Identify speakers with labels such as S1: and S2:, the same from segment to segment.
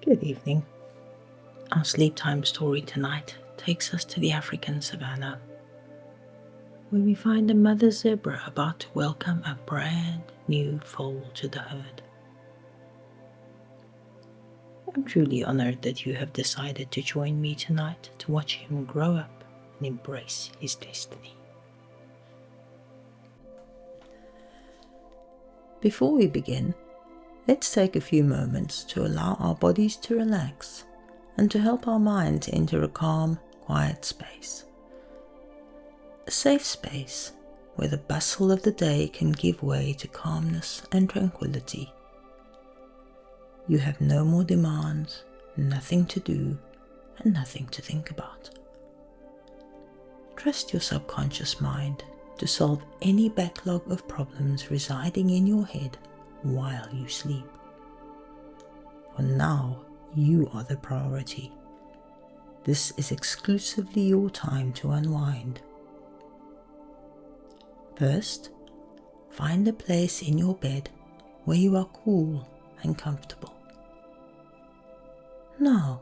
S1: Good evening. Our sleep time story tonight takes us to the African savannah, where we find a mother zebra about to welcome a brand new foal to the herd. I'm truly honored that you have decided to join me tonight to watch him grow up and embrace his destiny. Before we begin, let's take a few moments to allow our bodies to relax and to help our minds enter a calm, quiet space. A safe space where the bustle of the day can give way to calmness and tranquility. You have no more demands, nothing to do, and nothing to think about. Trust your subconscious mind to solve any backlog of problems residing in your head while you sleep. For now, you are the priority. This is exclusively your time to unwind. First, find a place in your bed where you are cool and comfortable. Now,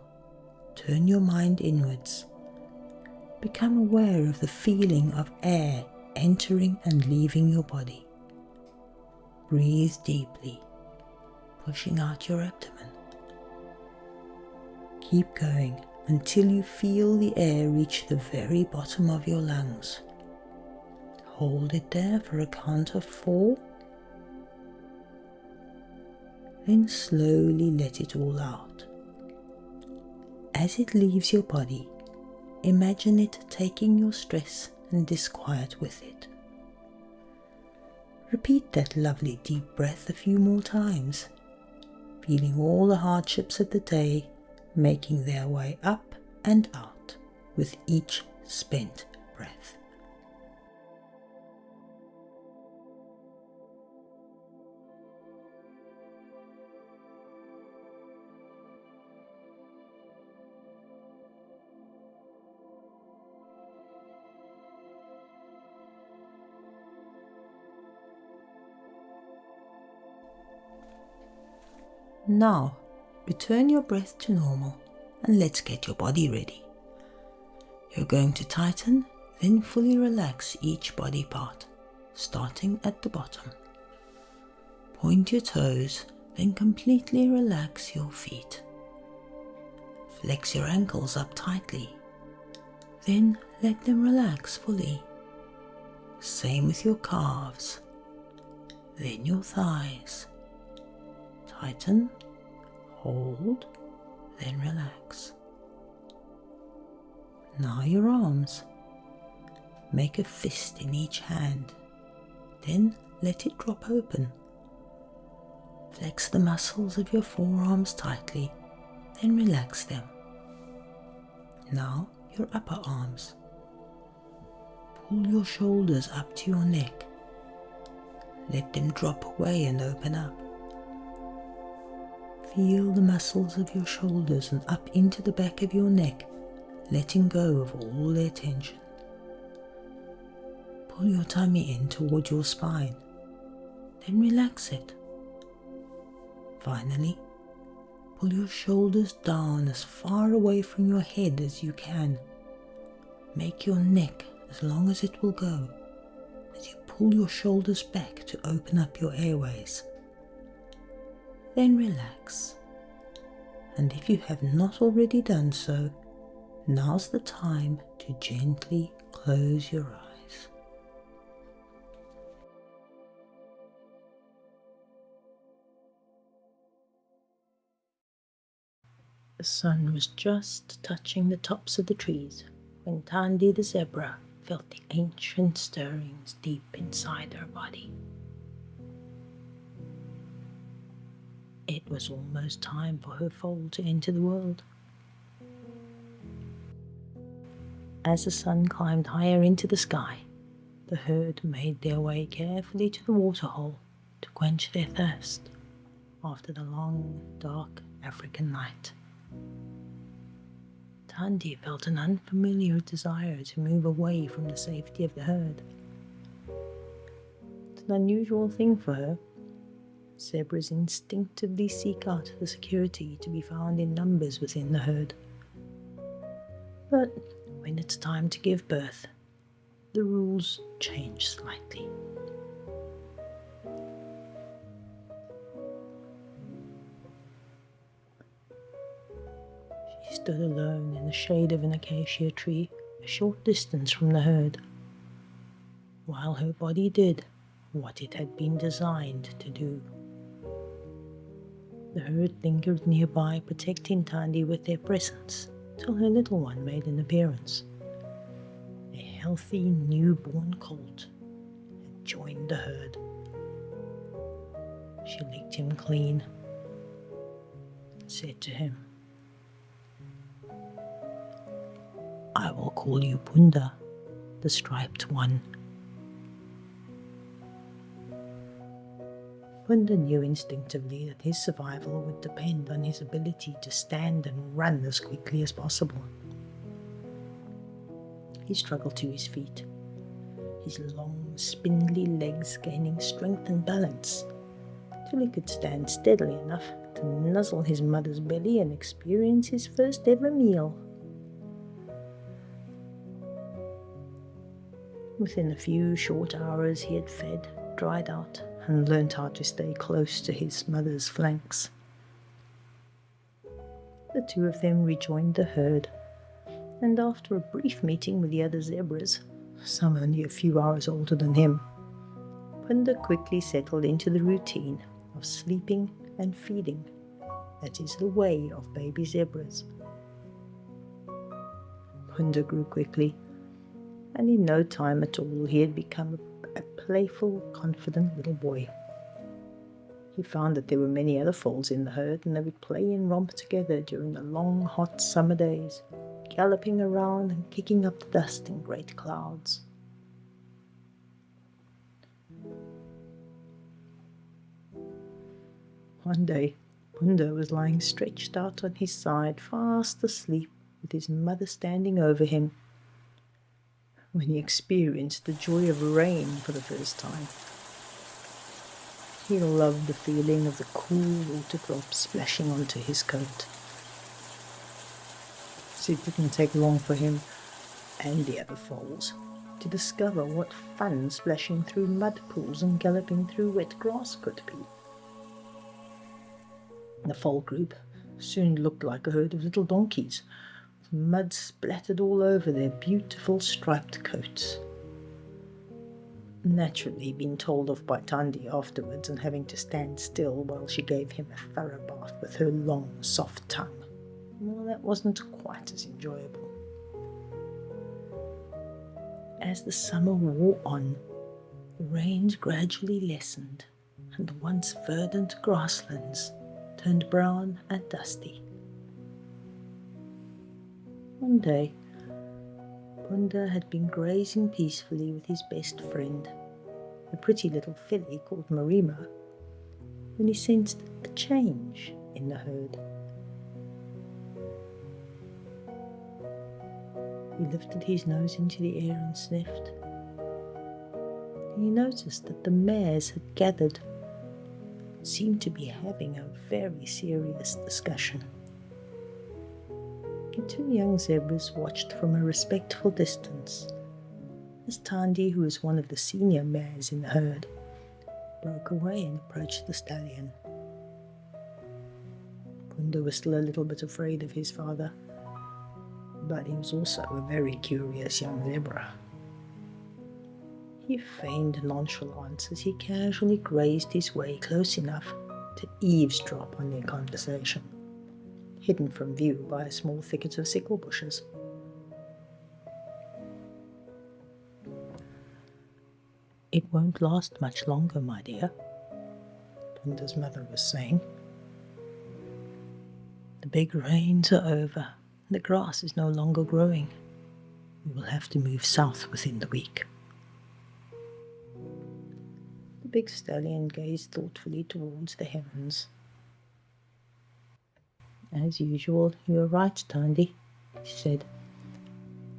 S1: turn your mind inwards. Become aware of the feeling of air entering and leaving your body. Breathe deeply, pushing out your abdomen. Keep going until you feel the air reach the very bottom of your lungs. Hold it there for a count of 4. Then slowly let it all out. As it leaves your body, imagine it taking your stress and disquiet with it. Repeat that lovely deep breath a few more times, feeling all the hardships of the day making their way up and out with each spent breath. Now, return your breath to normal and let's get your body ready. You're going to tighten, then fully relax each body part, starting at the bottom. Point your toes, then completely relax your feet. Flex your ankles up tightly, then let them relax fully. Same with your calves, then your thighs. Tighten, hold, then relax. Now your arms. Make a fist in each hand, then let it drop open. Flex the muscles of your forearms tightly, then relax them. Now your upper arms. Pull your shoulders up to your neck. Let them drop away and open up. Feel the muscles of your shoulders and up into the back of your neck, letting go of all their tension. Pull your tummy in toward your spine, then relax it. Finally, pull your shoulders down as far away from your head as you can. Make your neck as long as it will go as you pull your shoulders back to open up your airways. Then relax. And if you have not already done so, now's the time to gently close your eyes. The sun was just touching the tops of the trees when Tandy the zebra felt the ancient stirrings deep inside her body. It was almost time for her foal to enter the world. As the sun climbed higher into the sky, the herd made their way carefully to the waterhole to quench their thirst after the long, dark African night. Tandy felt an unfamiliar desire to move away from the safety of the herd. It's an unusual thing for her, Zebras instinctively seek out the security to be found in numbers within the herd. But when it's time to give birth, the rules change slightly. She stood alone in the shade of an acacia tree, a short distance from the herd, while her body did what it had been designed to do. The herd lingered nearby, protecting Tandi with their presence, till her little one made an appearance. A healthy newborn colt had joined the herd. She licked him clean and said to him, "I will call you Punda, the striped one." Punda knew instinctively that his survival would depend on his ability to stand and run as quickly as possible. He struggled to his feet, his long, spindly legs gaining strength and balance, till he could stand steadily enough to nuzzle his mother's belly and experience his first ever meal. Within a few short hours he had fed, dried out, and learnt how to stay close to his mother's flanks. The two of them rejoined the herd, and after a brief meeting with the other zebras, some only a few hours older than him, Punda quickly settled into the routine of sleeping and feeding. That is the way of baby zebras. Punda grew quickly, and in no time at all he had become a playful, confident little boy. He found that there were many other foals in the herd, and they would play and romp together during the long, hot summer days, galloping around and kicking up the dust in great clouds. One day, Punda was lying stretched out on his side, fast asleep, with his mother standing over him, when he experienced the joy of rain for the first time. He loved the feeling of the cool water drops splashing onto his coat. So it didn't take long for him and the other foals to discover what fun splashing through mud pools and galloping through wet grass could be. The foal group soon looked like a herd of little donkeys, with mud splattered all over their beautiful striped coats. Naturally being told off by Tandi afterwards and having to stand still while she gave him a thorough bath with her long, soft tongue, well, that wasn't quite as enjoyable. As the summer wore on, the rains gradually lessened, and the once verdant grasslands turned brown and dusty. One day, Punda had been grazing peacefully with his best friend, a pretty little filly called Marima, when he sensed a change in the herd. He lifted his nose into the air and sniffed. He noticed that the mares had gathered, seemed to be having a very serious discussion. The two young zebras watched from a respectful distance as Tandi, who was one of the senior mares in the herd, broke away and approached the stallion. Punda was still a little bit afraid of his father, but he was also a very curious young zebra. He feigned nonchalance as he casually grazed his way close enough to eavesdrop on their conversation, hidden from view by a small thicket of sickle bushes. "It won't last much longer, my dear," Punda's mother was saying. "The big rains are over. The grass is no longer growing. We will have to move south within the week." The big stallion gazed thoughtfully towards the heavens. "As usual, you are right, Tandi," she said.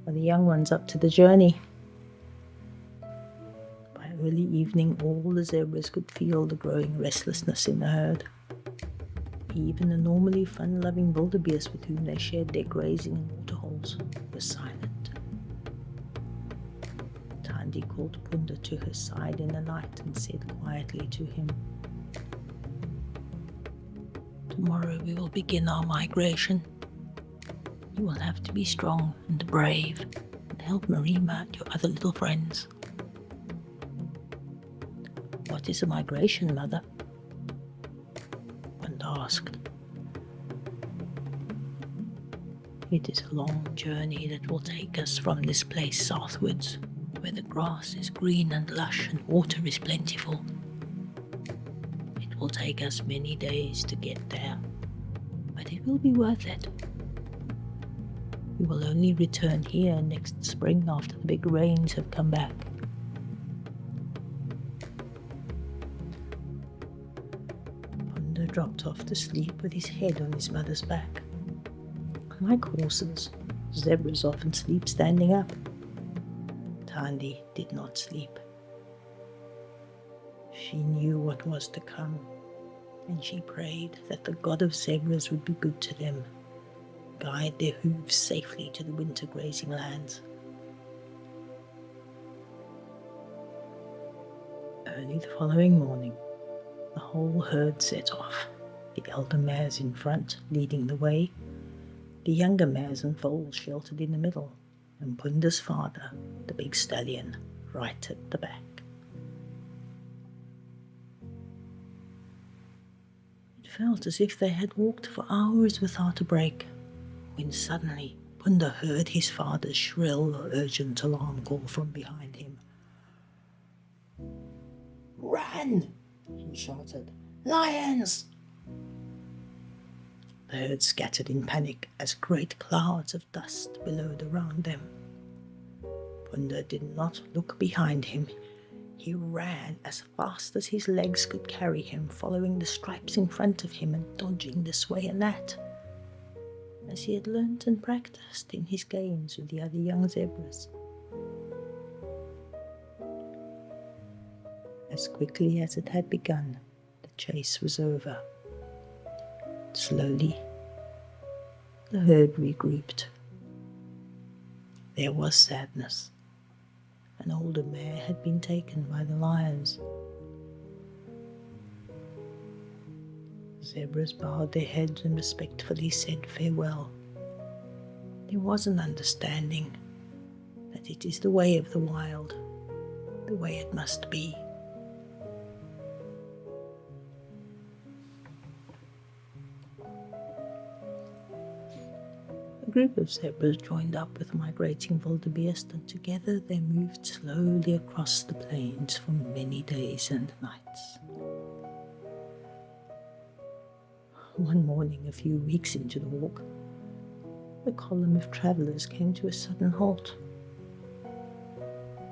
S1: "Are the young ones up to the journey?" By early evening, all the zebras could feel the growing restlessness in the herd. Even the normally fun-loving wildebeest with whom they shared their grazing and waterholes was silent. Tandy called Punda to her side in the night and said quietly to him, "Tomorrow we will begin our migration. You will have to be strong and brave and help Marima and your other little friends." "What is a migration, Mother?" Punda asked. "It is a long journey that will take us from this place southwards, where the grass is green and lush and water is plentiful. It will take us many days to get there, but it will be worth it. We will only return here next spring after the big rains have come back." Punda dropped off to sleep with his head on his mother's back. Like horses, zebras often sleep standing up. Tandy did not sleep. She knew what was to come, and she prayed that the god of zebras would be good to them, guide their hooves safely to the winter grazing lands. Early the following morning, the whole herd set off, the elder mares in front leading the way, the younger mares and foals sheltered in the middle, and Punda's father, the big stallion, right at the back. It felt as if they had walked for hours without a break, when suddenly Punda heard his father's shrill, urgent alarm call from behind him. "Run!" he shouted. "Lions!" The herd scattered in panic as great clouds of dust billowed around them. Punda did not look behind him. He ran as fast as his legs could carry him, following the stripes in front of him and dodging this way and that, as he had learnt and practiced in his games with the other young zebras. As quickly as it had begun, the chase was over. Slowly, the herd regrouped. There was sadness. An older mare had been taken by the lions. Zebras bowed their heads and respectfully said farewell. There was an understanding that it is the way of the wild, the way it must be. A group of zebras joined up with migrating wildebeest, and together they moved slowly across the plains for many days and nights. One morning, a few weeks into the walk, the column of travellers came to a sudden halt.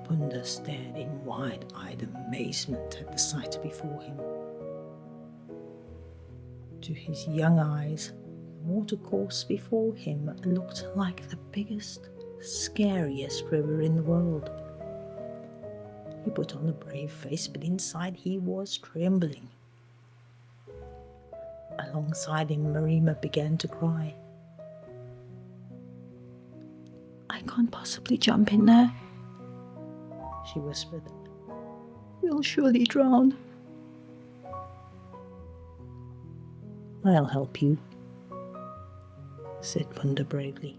S1: Punda stared in wide-eyed amazement at the sight before him. To his young eyes, the watercourse before him looked like the biggest, scariest river in the world. He put on a brave face, but inside he was trembling. Alongside him, Marima began to cry. "I can't possibly jump in there," she whispered. "We'll surely drown." "I'll help you," said Punda bravely.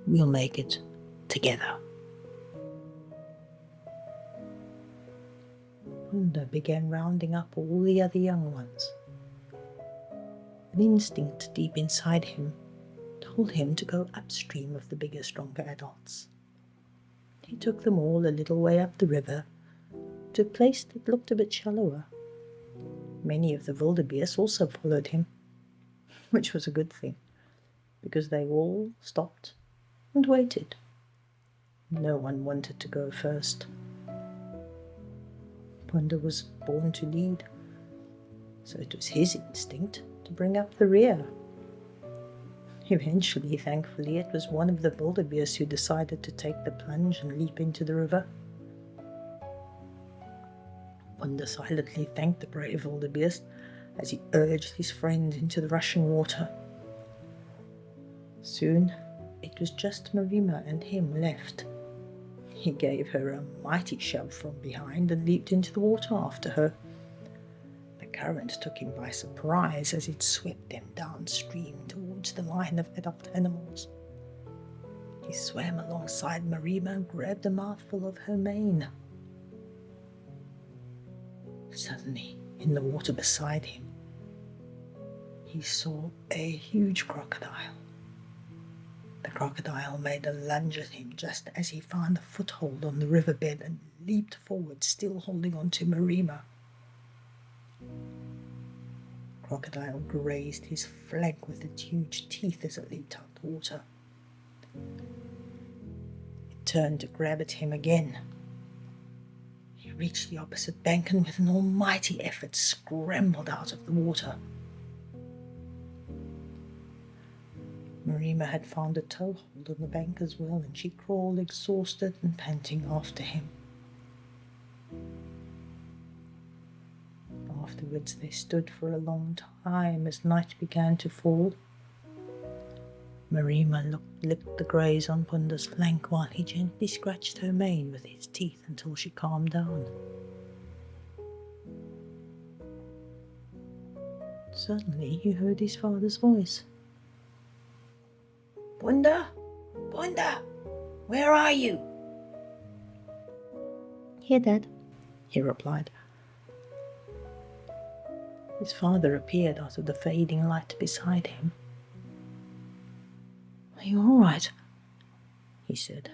S1: "We'll make it together." Punda began rounding up all the other young ones. An instinct deep inside him told him to go upstream of the bigger, stronger adults. He took them all a little way up the river to a place that looked a bit shallower. Many of the wildebeest also followed him, which was a good thing, because they all stopped and waited. No one wanted to go first. Punda was born to lead, so it was his instinct to bring up the rear. Eventually, thankfully, it was one of the wildebeest who decided to take the plunge and leap into the river. Punda silently thanked the brave wildebeest as he urged his friend into the rushing water. Soon it was just Marima and him left. He gave her a mighty shove from behind and leaped into the water after her. The current took him by surprise as it swept them downstream towards the line of adult animals. He swam alongside Marima and grabbed a mouthful of her mane. Suddenly, in the water beside him, he saw a huge crocodile. The crocodile made a lunge at him just as he found a foothold on the riverbed and leaped forward, still holding on to Marima. Crocodile grazed his flank with its huge teeth as it leaped out the water. It turned to grab at him again. He reached the opposite bank and with an almighty effort scrambled out of the water. Marima had found a toehold on the bank as well, and she crawled exhausted and panting after him. Afterwards they stood for a long time as night began to fall. Marima licked the graze on Punda's flank while he gently scratched her mane with his teeth until she calmed down. Suddenly he heard his father's voice. "Punda, Punda, where are you?" "Here, Dad," he replied. His father appeared out of the fading light beside him. "Are you all right?" he said.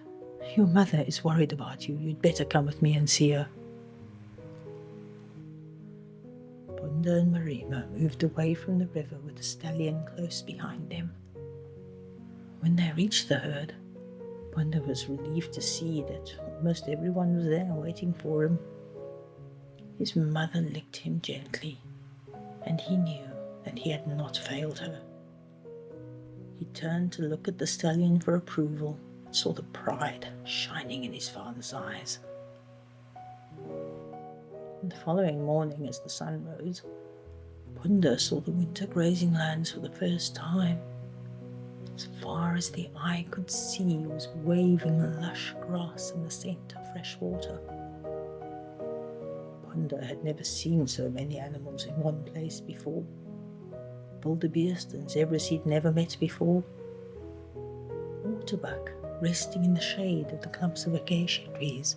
S1: "Your mother is worried about you. You'd better come with me and see her." Punda and Marima moved away from the river with the stallion close behind them. When they reached the herd, Punda was relieved to see that almost everyone was there waiting for him. His mother licked him gently, and he knew that he had not failed her. He turned to look at the stallion for approval and saw the pride shining in his father's eyes. And the following morning, as the sun rose, Punda saw the winter grazing lands for the first time. As far as the eye could see was waving lush grass and the scent of fresh water. Punda had never seen so many animals in one place before. Wildebeest and zebras he'd never met before. Waterbuck resting in the shade of the clumps of acacia trees,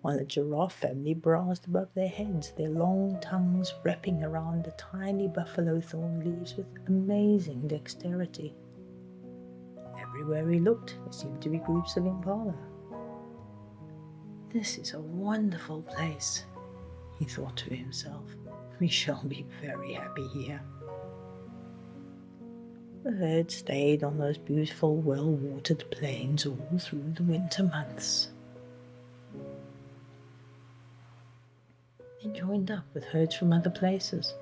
S1: while a giraffe family browsed above their heads, their long tongues wrapping around the tiny buffalo thorn leaves with amazing dexterity. Everywhere he looked, there seemed to be groups of impala. "This is a wonderful place," he thought to himself. "We shall be very happy here." The herd stayed on those beautiful, well-watered plains all through the winter months. They joined up with herds from other places.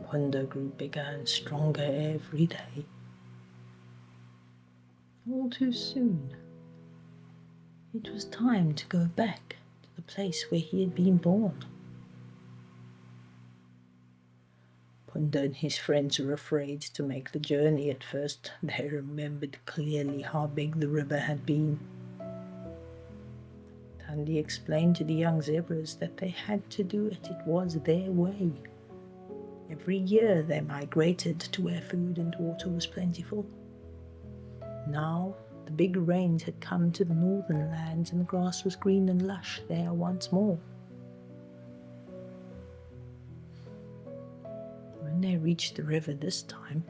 S1: Punda grew bigger and stronger every day. All too soon, it was time to go back to the place where he had been born. Punda and his friends were afraid to make the journey at first. They remembered clearly how big the river had been. Tandy explained to the young zebras that they had to do it. It was their way. Every year they migrated to where food and water was plentiful. Now the big rains had come to the northern lands and the grass was green and lush there once more. When they reached the river this time,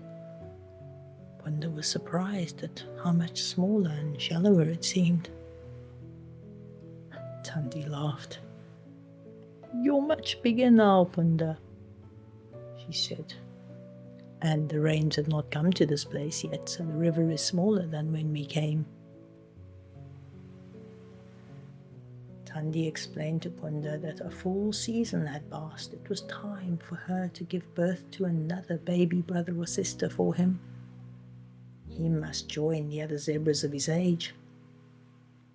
S1: Punda was surprised at how much smaller and shallower it seemed. Tandy laughed. "You're much bigger now, Punda," she said. "And the rains have not come to this place yet, so the river is smaller than when we came." Tandy explained to Punda that a full season had passed. It was time for her to give birth to another baby brother or sister for him. He must join the other zebras of his age.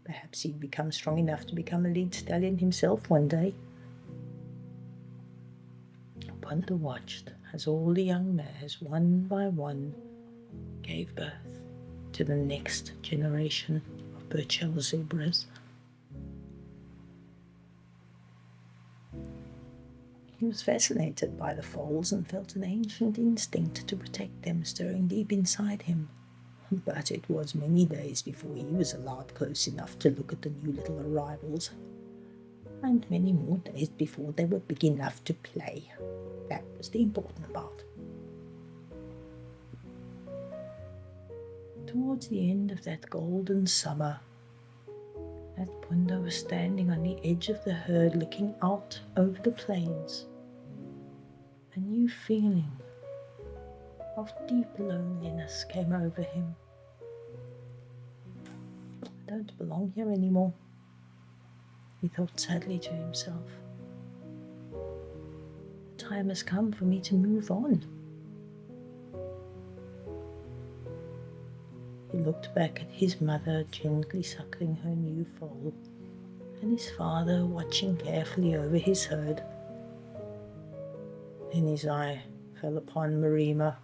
S1: Perhaps he'd become strong enough to become a lead stallion himself one day. Punda watched as all the young mares, one by one, gave birth to the next generation of Birchell zebras. He was fascinated by the foals and felt an ancient instinct to protect them stirring deep inside him. But it was many days before he was allowed close enough to look at the new little arrivals, and many more days before they were big enough to play. That was the important part. Towards the end of that golden summer, that Punda was standing on the edge of the herd looking out over the plains. A new feeling of deep loneliness came over him. I don't belong here anymore, he thought sadly to himself. The time has come for me to move on. He looked back at his mother gently suckling her new foal, and his father watching carefully over his herd. Then his eye fell upon Marima.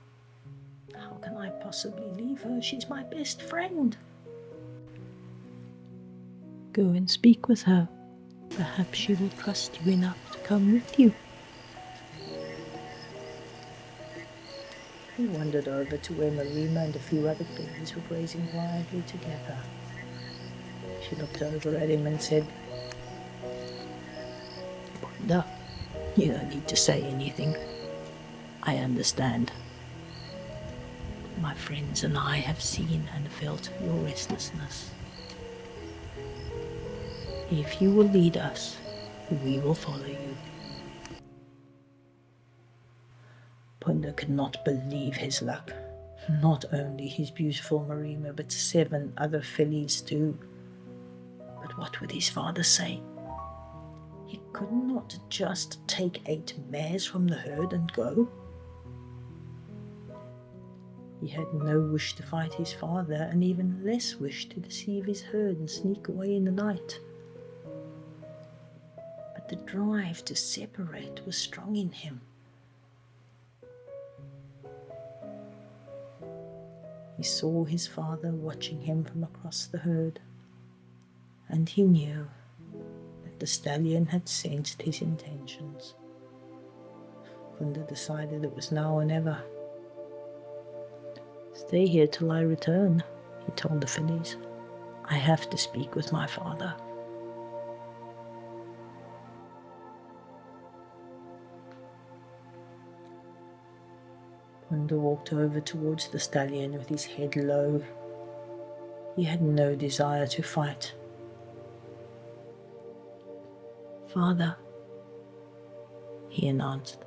S1: How can I possibly leave her? She's my best friend. Go and speak with her. Perhaps she will trust you enough to come with you. He wandered over to where Marima and a few other piggies were grazing quietly together. She looked over at him and said, Punda, you don't need to say anything. I understand. My friends and I have seen and felt your restlessness. If you will lead us, we will follow you. Punda could not believe his luck. Not only his beautiful Marima, but 7 other fillies too. But what would his father say? He could not just take 8 mares from the herd and go. He had no wish to fight his father, and even less wish to deceive his herd and sneak away in the night. But the drive to separate was strong in him. He saw his father watching him from across the herd, and he knew that the stallion had sensed his intentions. Punda decided it was now or never. Stay here till I return, he told the fillies. I have to speak with my father. Punda walked over towards the stallion with his head low. He had no desire to fight. Father, he announced,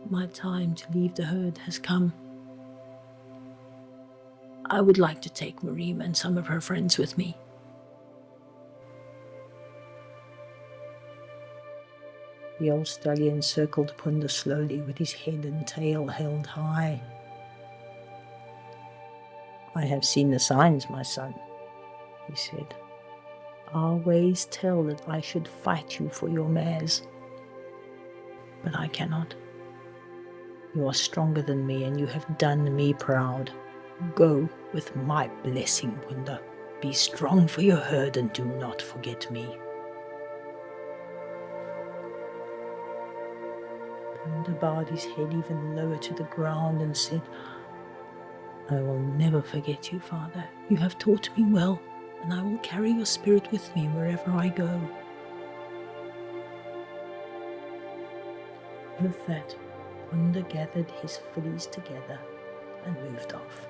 S1: my time to leave the herd has come. I would like to take Marima and some of her friends with me. The old stallion circled Punda slowly with his head and tail held high. I have seen the signs, my son, he said. Our ways tell that I should fight you for your mares. But I cannot. You are stronger than me, and you have done me proud. Go with my blessing, Punda. Be strong for your herd and do not forget me. Punda bowed his head even lower to the ground and said, I will never forget you, Father. You have taught me well, and I will carry your spirit with me wherever I go. With that, Punda gathered his fillies together and moved off.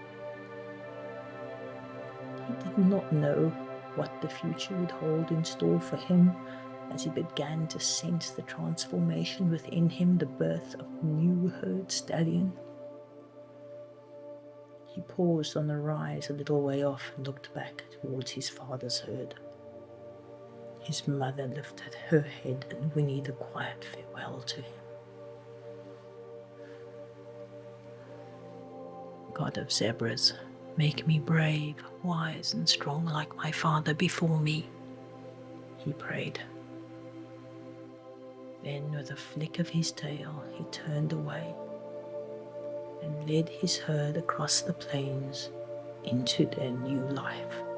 S1: He did not know what the future would hold in store for him as he began to sense the transformation within him, the birth of a new herd stallion. He paused on the rise a little way off and looked back towards his father's herd. His mother lifted her head and whinnied a quiet farewell to him. God of zebras, make me brave, wise, and strong like my father before me, he prayed. Then, with a flick of his tail, he turned away and led his herd across the plains into their new life.